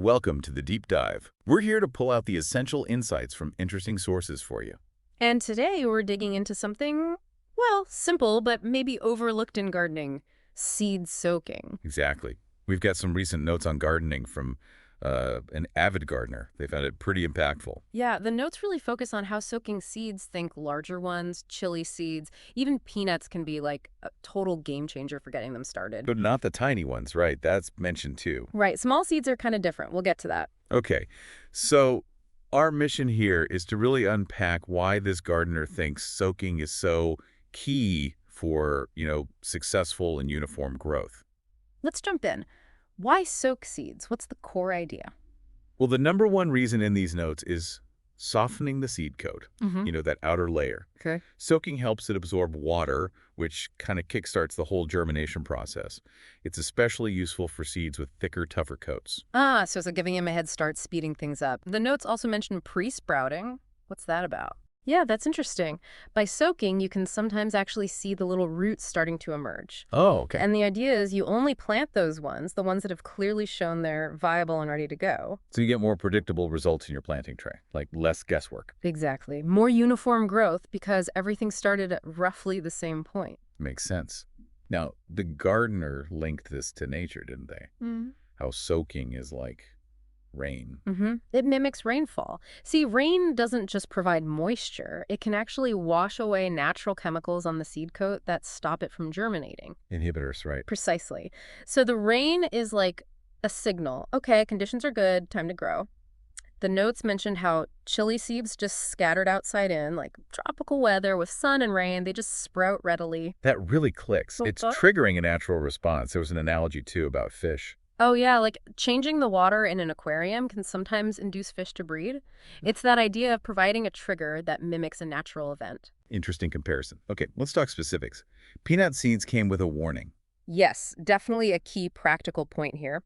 Welcome to the Deep Dive. We're here to pull out the essential insights from interesting sources for you. And today we're digging into something, well, simple, but maybe overlooked in gardening: seed soaking. Exactly. We've got some recent notes on gardening from an avid gardener. They found it pretty impactful. Yeah, the notes really focus on how soaking seeds, think larger ones, chili seeds, even peanuts can be like a total game changer for getting them started. But not the tiny ones, right? That's mentioned too. Right, small seeds are kind of different. We'll get to that. Okay, so our mission here is to really unpack why this gardener thinks soaking is so key for, successful and uniform growth. Let's jump in. Why soak seeds? What's the core idea? Well, the number one reason in these notes is softening the seed coat, Mm-hmm. that outer layer. Okay. Soaking helps it absorb water, which kind of kickstarts the whole germination process. It's especially useful for seeds with thicker, tougher coats. So it's like giving him a head start, speeding things up. The notes also mention pre-sprouting. What's that about? Yeah, that's interesting. By soaking, you can sometimes actually see the little roots starting to emerge. Oh, okay. And the idea is you only plant those ones, the ones that have clearly shown they're viable and ready to go. So you get more predictable results in your planting tray, like less guesswork. Exactly. More uniform growth because everything started at roughly the same point. Makes sense. Now, the gardener linked this to nature, didn't they? How soaking is like rain. It mimics rainfall. See, rain doesn't just provide moisture. It can actually wash away natural chemicals on the seed coat that stop it from germinating. Inhibitors, right? Precisely. So the rain is like a signal. Okay, conditions are good, time to grow. The notes mentioned how chili seeds just scattered outside in, like tropical weather with sun and rain, they just sprout readily. That really clicks. It's triggering a natural response. There was an analogy, too, about fish. Oh yeah, like changing the water in an aquarium can sometimes induce fish to breed. It's that idea of providing a trigger that mimics a natural event. Interesting comparison. Okay, let's talk specifics. Peanut seeds came with a warning. Yes, definitely a key practical point here.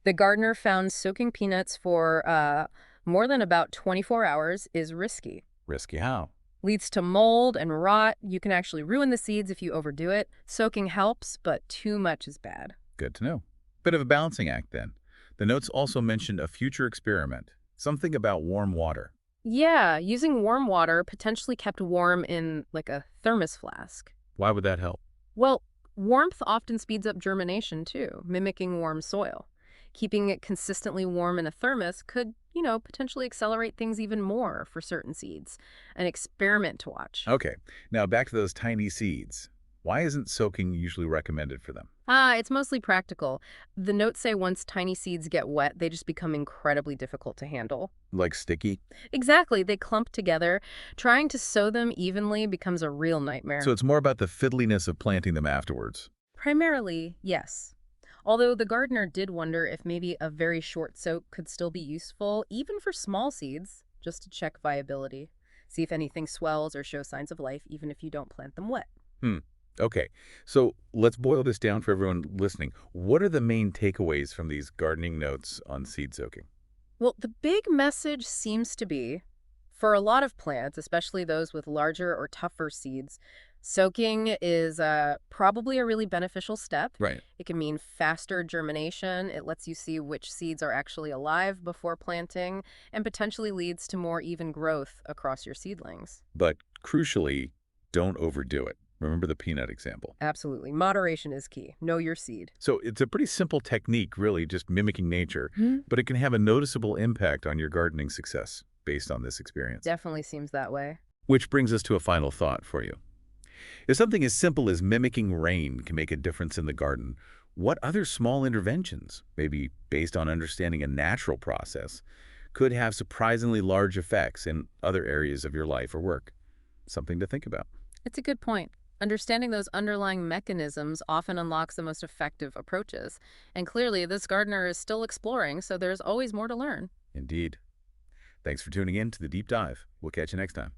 The gardener found soaking peanuts for more than about 24 hours is risky. Risky how? Leads to mold and rot. You can actually ruin the seeds if you overdo it. Soaking helps, but too much is bad. Good to know. Bit of a balancing act, then. The notes also mentioned a future experiment, something about warm water. Yeah, using warm water, potentially kept warm in like a thermos flask. Why would that help? Well, warmth often speeds up germination too, mimicking warm soil. Keeping it consistently warm in a thermos could, potentially accelerate things even more for certain seeds. An experiment to watch. Okay, now back to those tiny seeds. Why isn't soaking usually recommended for them? It's mostly practical. The notes say once tiny seeds get wet, they just become incredibly difficult to handle. Like sticky? Exactly, they clump together. Trying to sow them evenly becomes a real nightmare. So it's more about the fiddliness of planting them afterwards. Primarily, yes. Although the gardener did wonder if maybe a very short soak could still be useful, even for small seeds, just to check viability. See if anything swells or shows signs of life, even if you don't plant them wet. Okay, so let's boil this down for everyone listening. What are the main takeaways from these gardening notes on seed soaking? Well, the big message seems to be, for a lot of plants, especially those with larger or tougher seeds, soaking is probably a really beneficial step. Right. It can mean faster germination. It lets you see which seeds are actually alive before planting and potentially leads to more even growth across your seedlings. But crucially, don't overdo it. Remember the peanut example. Absolutely. Moderation is key. Know your seed. So it's a pretty simple technique, really, just mimicking nature, but it can have a noticeable impact on your gardening success based on this experience. Definitely seems that way. Which brings us to a final thought for you. If something as simple as mimicking rain can make a difference in the garden, what other small interventions, maybe based on understanding a natural process, could have surprisingly large effects in other areas of your life or work? Something to think about. It's a good point. Understanding those underlying mechanisms often unlocks the most effective approaches. And clearly, this gardener is still exploring, so there's always more to learn. Indeed. Thanks for tuning in to The Deep Dive. We'll catch you next time.